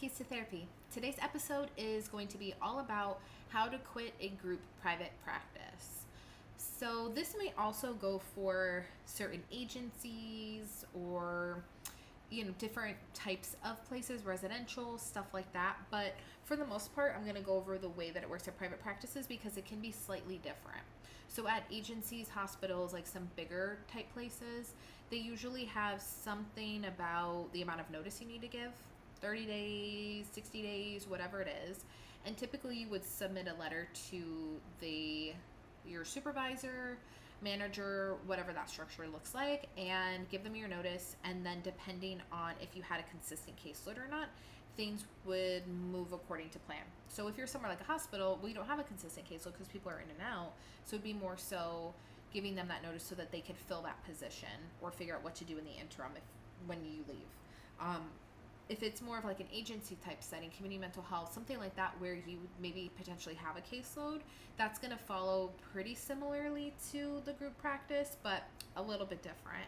Keys to Therapy. Today's episode is going to be all about how to quit a group private practice. So, this may also go for certain agencies or different types of places, residential, stuff like that. But for the most part, I'm going to go over the way that it works at private practices because it can be slightly different. So at agencies, hospitals, like some bigger type places, they usually have something about the amount of notice you need to give, 30 days, 60 days, whatever it is. And typically you would submit a letter to your supervisor, manager, whatever that structure looks like, and give them your notice. And then depending on if you had a consistent caseload or not, things would move according to plan. So if you're somewhere like a hospital, we don't have a consistent caseload because people are in and out. So it'd be more so giving them that notice so that they could fill that position or figure out what to do in the interim when you leave. If it's more of like an agency type setting, community mental health, something like that, where you maybe potentially have a caseload, that's going to follow pretty similarly to the group practice, but a little bit different.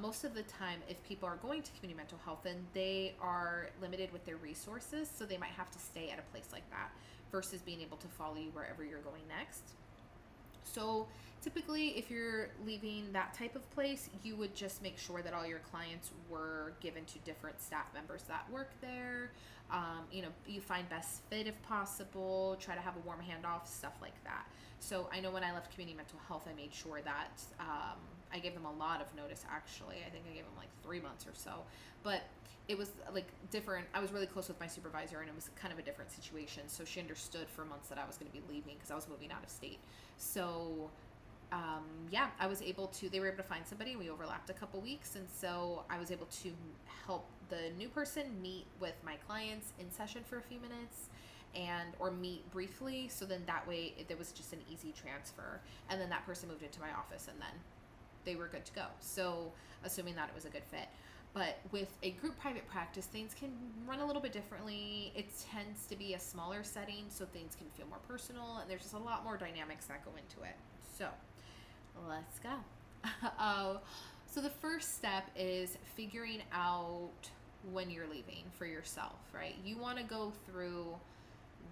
Most of the time, if people are going to community mental health, then they are limited with their resources, so they might have to stay at a place like that versus being able to follow you wherever you're going next. So typically, if you're leaving that type of place, you would just make sure that all your clients were given to different staff members that work there. You find best fit if possible, try to have a warm handoff, stuff like that. So I know when I left community mental health, I made sure that I gave them a lot of notice, actually. I think I gave them like 3 months or so. But it was like different. I was really close with my supervisor, and it was kind of a different situation. So she understood for months that I was going to be leaving because I was moving out of state. So I was able to, they were able to find somebody, and we overlapped a couple weeks. And so I was able to help the new person meet with my clients in session for a few minutes or meet briefly. So then that way there was just an easy transfer. And then that person moved into my office, and then they were good to go. So assuming that it was a good fit. But with a group private practice, things can run a little bit differently. It tends to be a smaller setting, so things can feel more personal, and there's just a lot more dynamics that go into it. So let's go. So the first step is figuring out when you're leaving for yourself, right? You want to go through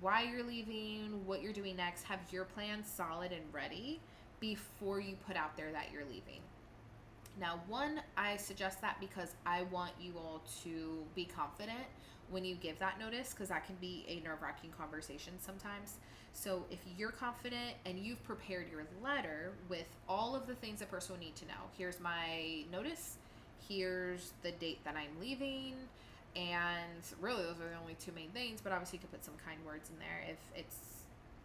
why you're leaving, what you're doing next, have your plan solid and ready before you put out there that you're leaving. Now, one, I suggest that because I want you all to be confident when you give that notice, because that can be a nerve-wracking conversation sometimes. So if you're confident and you've prepared your letter with all of the things a person will need to know, here's my notice, here's the date that I'm leaving, and really those are the only two main things, but obviously you could put some kind words in there if it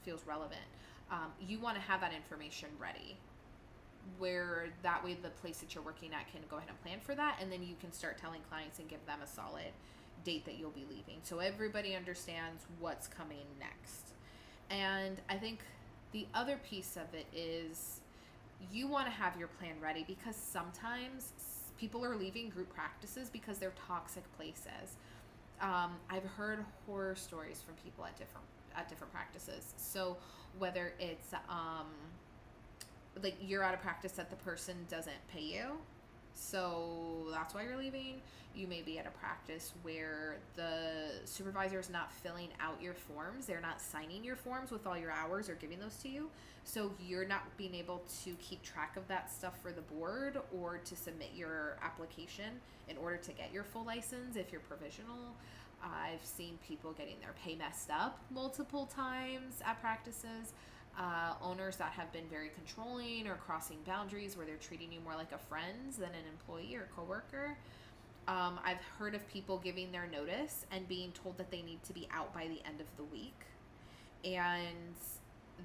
feels relevant. You want to have that information ready, where that way the place that you're working at can go ahead and plan for that, and then you can start telling clients and give them a solid date that you'll be leaving, so everybody understands what's coming next. And I think the other piece of it is you want to have your plan ready, because sometimes people are leaving group practices because they're toxic places. I've heard horror stories from people at different practices. So whether it's like you're at a practice that the person doesn't pay you, so that's why you're leaving. You may be at a practice where the supervisor is not filling out your forms. They're not signing your forms with all your hours or giving those to you. So you're not being able to keep track of that stuff for the board or to submit your application in order to get your full license if you're provisional. I've seen people getting their pay messed up multiple times at practices. Owners that have been very controlling or crossing boundaries where they're treating you more like a friend than an employee or coworker. I've heard of people giving their notice and being told that they need to be out by the end of the week. And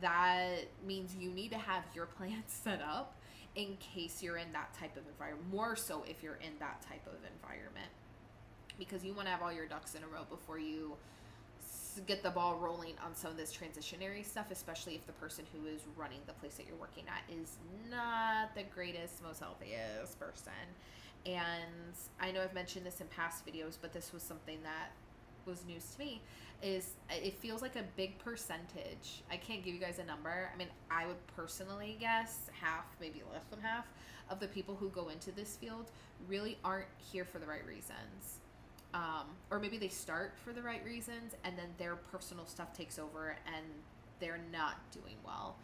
that means you need to have your plan set up in case you're in that type of environment, more so if you're in that type of environment, because you want to have all your ducks in a row before you get the ball rolling on some of this transitionary stuff, especially if the person who is running the place that you're working at is not the greatest, most healthiest person. And I know I've mentioned this in past videos, but this was something that was news to me, is it feels like a big percentage. I can't give you guys a number. I mean, I would personally guess half, maybe less than half, of the people who go into this field really aren't here for the right reasons. or maybe they start for the right reasons and then their personal stuff takes over and they're not doing well.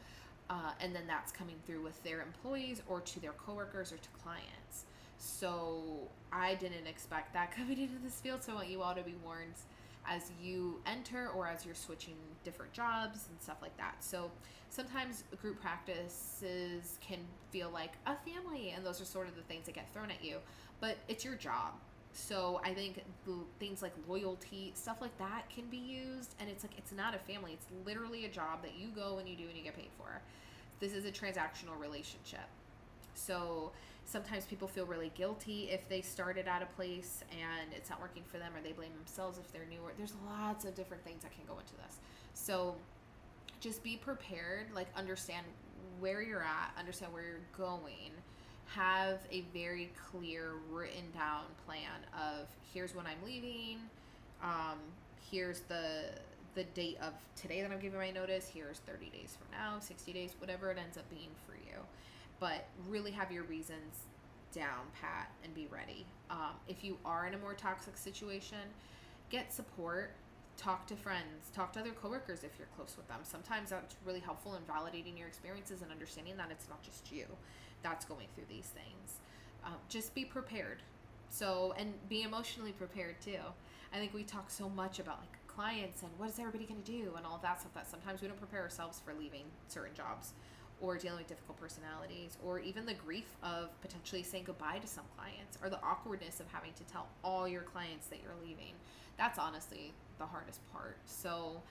And then that's coming through with their employees or to their coworkers or to clients. So I didn't expect that coming into this field. So I want you all to be warned as you enter or as you're switching different jobs and stuff like that. So sometimes group practices can feel like a family, and those are sort of the things that get thrown at you, but it's your job. So I think things like loyalty, stuff like that can be used, and it's like, it's not a family. It's literally a job that you go and you do and you get paid for. This is a transactional relationship. So sometimes people feel really guilty if they started at a place and it's not working for them, or they blame themselves if they're newer. There's lots of different things that can go into this. So just be prepared, like understand where you're at, understand where you're going, have a very clear written down plan of here's when I'm leaving, here's the date of today that I'm giving my notice, here's 30 days from now, 60 days, whatever it ends up being for you. But really have your reasons down pat and be ready. If you are in a more toxic situation, get support, talk to friends, talk to other coworkers if you're close with them. Sometimes that's really helpful in validating your experiences and understanding that it's not just you that's going through these things. Just be prepared. So, and be emotionally prepared too. I think we talk so much about like clients and what is everybody going to do and all of that stuff, that sometimes we don't prepare ourselves for leaving certain jobs or dealing with difficult personalities, or even the grief of potentially saying goodbye to some clients, or the awkwardness of having to tell all your clients that you're leaving. That's honestly the hardest part. So,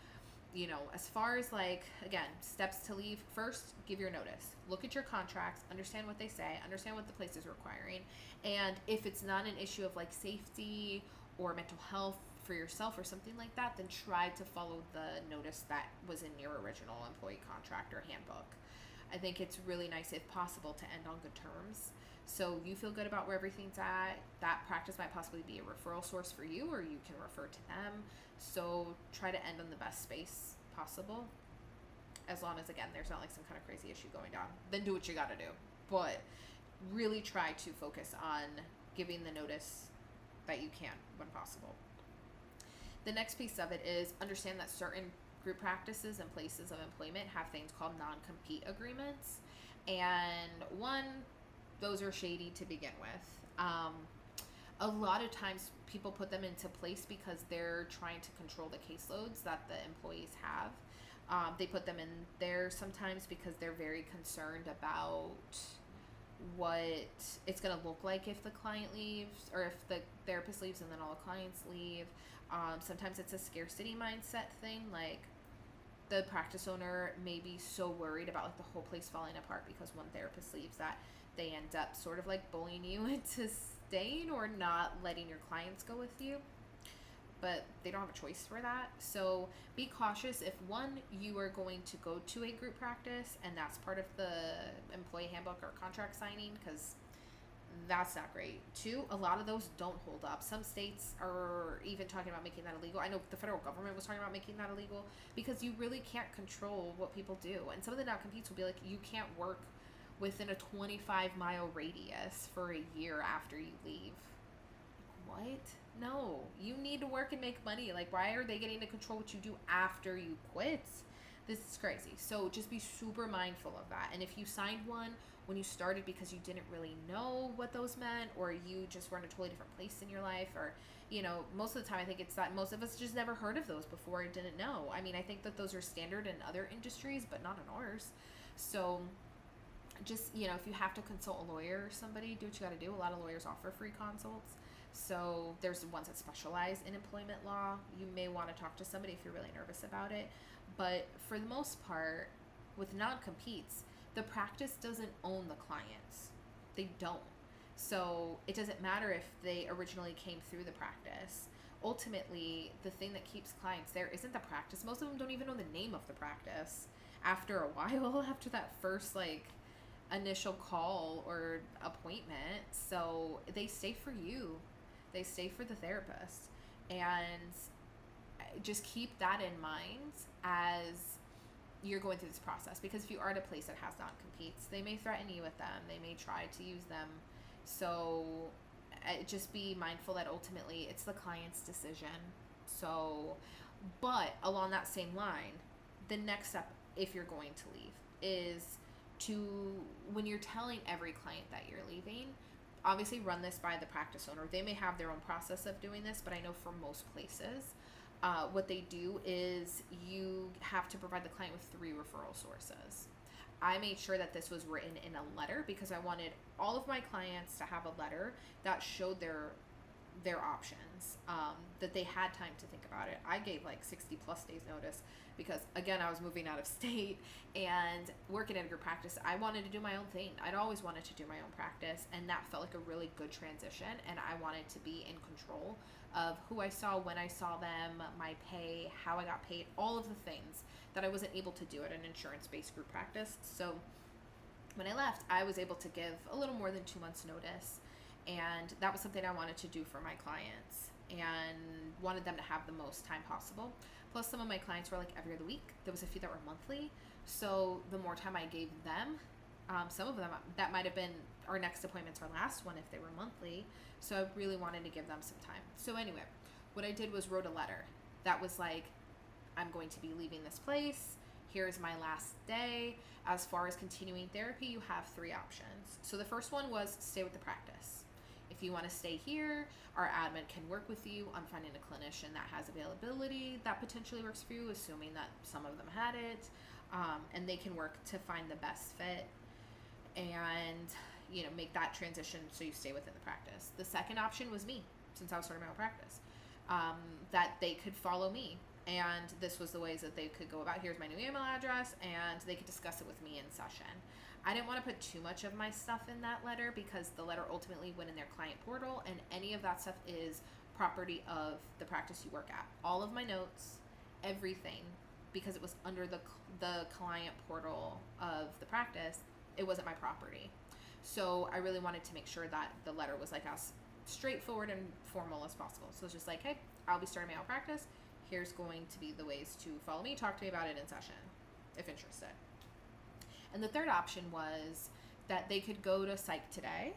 you know, as far as like, again, steps to leave, first, give your notice. Look at your contracts, understand what they say, understand what the place is requiring. And if it's not an issue of like safety or mental health for yourself or something like that, then try to follow the notice that was in your original employee contract or handbook. I think it's really nice, if possible, to end on good terms. So you feel good about where everything's at. That practice might possibly be a referral source for you, or you can refer to them. So try to end on the best space possible. As long as, again, there's not like some kind of crazy issue going down. Then do what you gotta do. But really try to focus on giving the notice that you can when possible. The next piece of it is understand that certain group practices and places of employment have things called non-compete agreements. And one, those are shady to begin with. A lot of times people put them into place because they're trying to control the caseloads that the employees have. They put them in there sometimes because they're very concerned about what it's going to look like if the client leaves, or if the therapist leaves and then all the clients leave. Sometimes it's a scarcity mindset thing, like the practice owner may be so worried about like the whole place falling apart because one therapist leaves that they end up sort of like bullying you into staying or not letting your clients go with you. But they don't have a choice for that. So be cautious if, one, you are going to go to a group practice and that's part of the employee handbook or contract signing, because that's not great. Two, a lot of those don't hold up. Some states are even talking about making that illegal. I know the federal government was talking about making that illegal because you really can't control what people do. And some of the non-competes will be like, you can't work within a 25-mile radius for a year after you leave. What? No, you need to work and make money. Like, why are they getting to control what you do after you quit? This is crazy. So just be super mindful of that. And if you signed one when you started because you didn't really know what those meant, or you just were in a totally different place in your life, or, you know, most of the time I think it's that most of us just never heard of those before and didn't know. I mean, I think that those are standard in other industries, but not in ours. So just, you know, if you have to consult a lawyer or somebody, do what you got to do. A lot of lawyers offer free consults. So there's ones that specialize in employment law. You may want to talk to somebody if you're really nervous about it. But for the most part, with non-competes, the practice doesn't own the clients. They don't. So it doesn't matter if they originally came through the practice. Ultimately, the thing that keeps clients there isn't the practice. Most of them don't even know the name of the practice after a while, after that first, like, initial call or appointment. So they stay for you. They stay for the therapist. And just keep that in mind as you're going through this process, because if you are at a place that has non-competes, they may threaten you with them. They may try to use them. So just be mindful that ultimately it's the client's decision. So, but along that same line, the next step, if you're going to leave, is to, when you're telling every client that you're leaving, obviously run this by the practice owner. They may have their own process of doing this, but I know for most places, what they do is you have to provide the client with 3 referral sources. I made sure that this was written in a letter because I wanted all of my clients to have a letter that showed their options, that they had time to think about it. I gave like 60 plus days notice because, again, I was moving out of state and working in a group practice. I wanted to do my own thing. I'd always wanted to do my own practice, and that felt like a really good transition, and I wanted to be in control of who I saw, when I saw them, my pay, how I got paid, all of the things that I wasn't able to do at an insurance-based group practice. So when I left, I was able to give a little more than 2 months notice, and that was something I wanted to do for my clients and wanted them to have the most time possible. Plus, some of my clients were like every other week. There was a few that were monthly, so the more time I gave them, some of them, that might have been our next appointment's our last one if they were monthly, so I really wanted to give them some time. So anyway, what I did was wrote a letter that was like, I'm going to be leaving this place. Here's my last day. As far as continuing therapy, you have 3 options. So the first one was stay with the practice. If you want to stay here, our admin can work with you on finding a clinician that has availability that potentially works for you, assuming that some of them had it, and they can work to find the best fit and, make that transition so you stay within the practice. The second option was me, since I was starting my own practice, that they could follow me. And this was the ways that they could go about, here's my new email address, and they could discuss it with me in session. I didn't want to put too much of my stuff in that letter because the letter ultimately went in their client portal, and any of that stuff is property of the practice you work at. All of my notes, everything, because it was under the client portal of the practice, it wasn't my property. So I really wanted to make sure that the letter was like as straightforward and formal as possible. So it's just like, hey, I'll be starting my own practice. Here's going to be the ways to follow me, talk to me about it in session, if interested. And the third option was that they could go to Psych Today,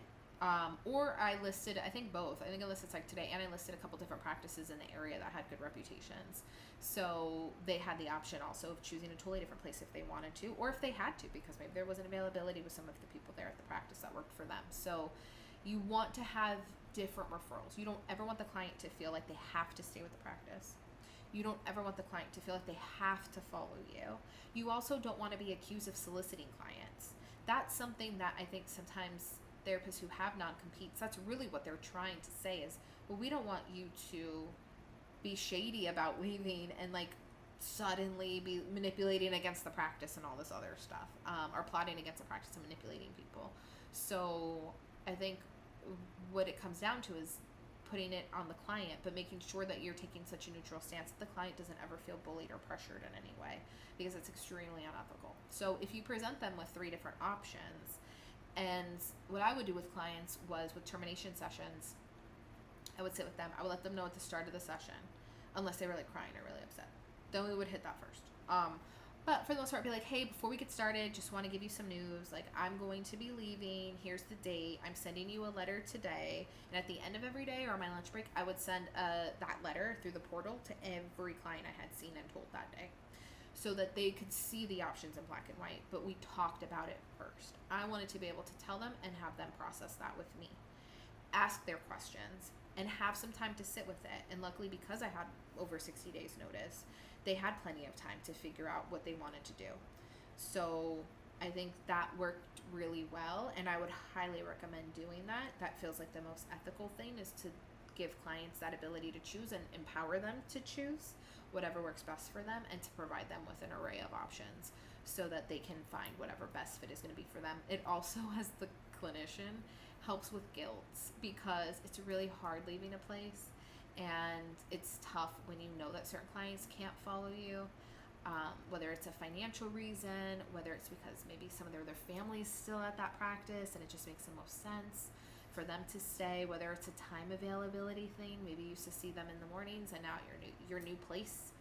or I listed, I think both. I think I listed Psych Today, and I listed a couple different practices in the area that had good reputations. So they had the option also of choosing a totally different place if they wanted to, or if they had to, because maybe there wasn't availability with some of the people there at the practice that worked for them. So you want to have different referrals. You don't ever want the client to feel like they have to stay with the practice. You don't ever want the client to feel like they have to follow you. You also don't want to be accused of soliciting clients. That's something that I think sometimes therapists who have non-competes, that's really what they're trying to say is, well, we don't want you to be shady about leaving and like suddenly be manipulating against the practice and all this other stuff, or plotting against the practice and manipulating people. So I think what it comes down to is putting it on the client, but making sure that you're taking such a neutral stance that the client doesn't ever feel bullied or pressured in any way, because it's extremely unethical. So if you present them with 3 different options, and what I would do with clients was with termination sessions, I would sit with them. I would let them know at the start of the session, unless they were like crying or really upset. Then we would hit that first. But for the most part, be like, hey, before we get started, just want to give you some news. Like, I'm going to be leaving. Here's the date. I'm sending you a letter today. And at the end of every day or on my lunch break, I would send that letter through the portal to every client I had seen and told that day, so that they could see the options in black and white. But we talked about it first. I wanted to be able to tell them and have them process that with me. Ask their questions and have some time to sit with it. And luckily, because I had over 60 days notice, they had plenty of time to figure out what they wanted to do. So I think that worked really well, and I would highly recommend doing that. That feels like the most ethical thing, is to give clients that ability to choose and empower them to choose whatever works best for them, and to provide them with an array of options so that they can find whatever best fit is going to be for them. It also, as the clinician, helps with guilt, because it's really hard leaving a place, and it's tough when you know that certain clients can't follow you, whether it's a financial reason, whether it's because maybe some of their family's still at that practice and it just makes the most sense for them to stay, whether it's a time availability thing. Maybe you used to see them in the mornings, and now your new place,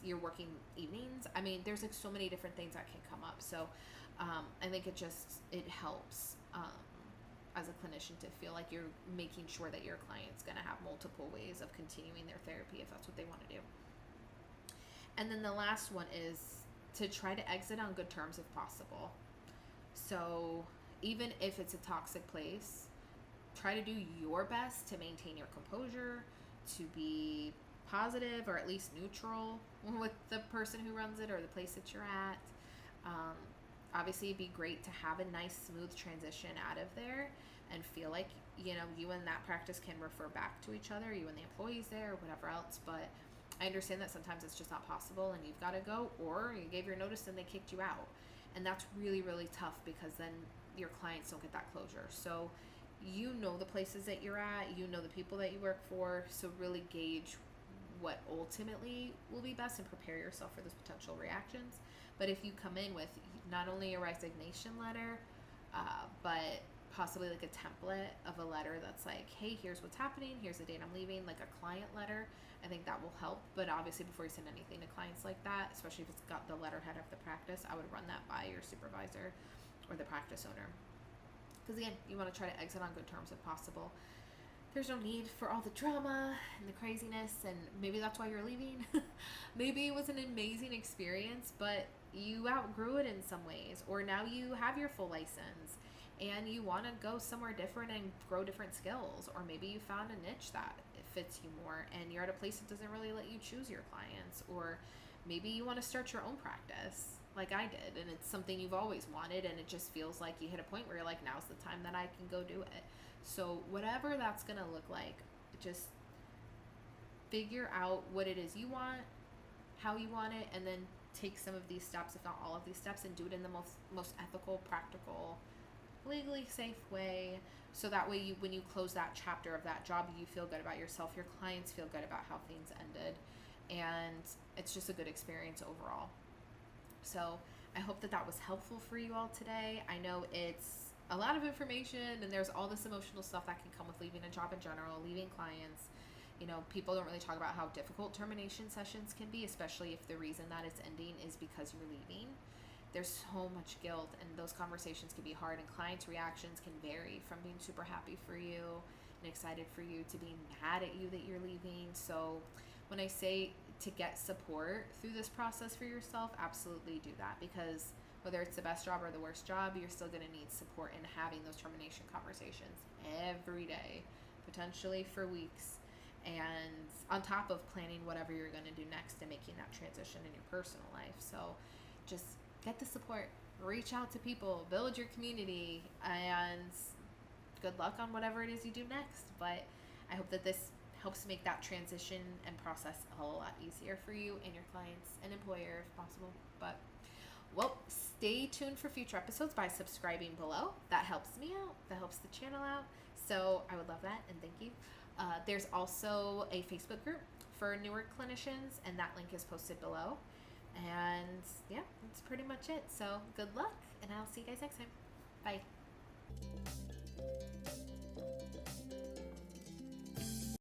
you're working evenings. I mean, there's like so many different things that can come up. So I think it helps. as a clinician to feel like you're making sure that your client's going to have multiple ways of continuing their therapy if that's what they want to do. And then the last one is to try to exit on good terms if possible. So even if it's a toxic place, try to do your best to maintain your composure, to be positive or at least neutral with the person who runs it or the place that you're at. Obviously, it'd be great to have a nice, smooth transition out of there and feel like, you know, you and that practice can refer back to each other, you and the employees there, or whatever else. But I understand that sometimes it's just not possible and you've got to go, or you gave your notice and they kicked you out. And that's really, really tough because then your clients don't get that closure. So you know the places that you're at, you know the people that you work for, so really gauge what ultimately will be best and prepare yourself for those potential reactions. But if you come in with not only a resignation letter, but possibly like a template of a letter that's like, hey, here's what's happening, here's the date I'm leaving, like a client letter, I think that will help. But obviously before you send anything to clients like that, especially if it's got the letterhead of the practice, I would run that by your supervisor or the practice owner. Because again, you want to try to exit on good terms if possible. There's no need for all the drama and the craziness, and maybe that's why you're leaving. Maybe it was an amazing experience, but you outgrew it in some ways, or now you have your full license and you want to go somewhere different and grow different skills, or maybe you found a niche that fits you more and you're at a place that doesn't really let you choose your clients, or maybe you want to start your own practice like I did and it's something you've always wanted and it just feels like you hit a point where you're like, now's the time that I can go do it. So whatever that's going to look like, just figure out what it is you want, how you want it, and then take some of these steps, if not all of these steps, and do it in the most ethical, practical, legally safe way. So that way you, when you close that chapter of that job, you feel good about yourself, your clients feel good about how things ended, and it's just a good experience overall. So I hope that was helpful for you all today. I know it's a lot of information and there's all this emotional stuff that can come with leaving a job in general, leaving clients. You know, people don't really talk about how difficult termination sessions can be, especially if the reason that it's ending is because you're leaving. There's so much guilt and those conversations can be hard, and clients' reactions can vary from being super happy for you and excited for you to being mad at you that you're leaving. So when I say to get support through this process for yourself, absolutely do that, because whether it's the best job or the worst job, you're still going to need support in having those termination conversations every day, potentially for weeks, and on top of planning whatever you're going to do next and making that transition in your personal life. So just get the support, reach out to people, build your community, and good luck on whatever it is you do next. But I hope that this helps make that transition and process a whole lot easier for you and your clients and employer if possible. But well, stay tuned for future episodes by subscribing below. That helps me out. That helps the channel out. So I would love that, and thank you. There's also a Facebook group for newer clinicians, and that link is posted below. And yeah, that's pretty much it. So good luck, and I'll see you guys next time. Bye.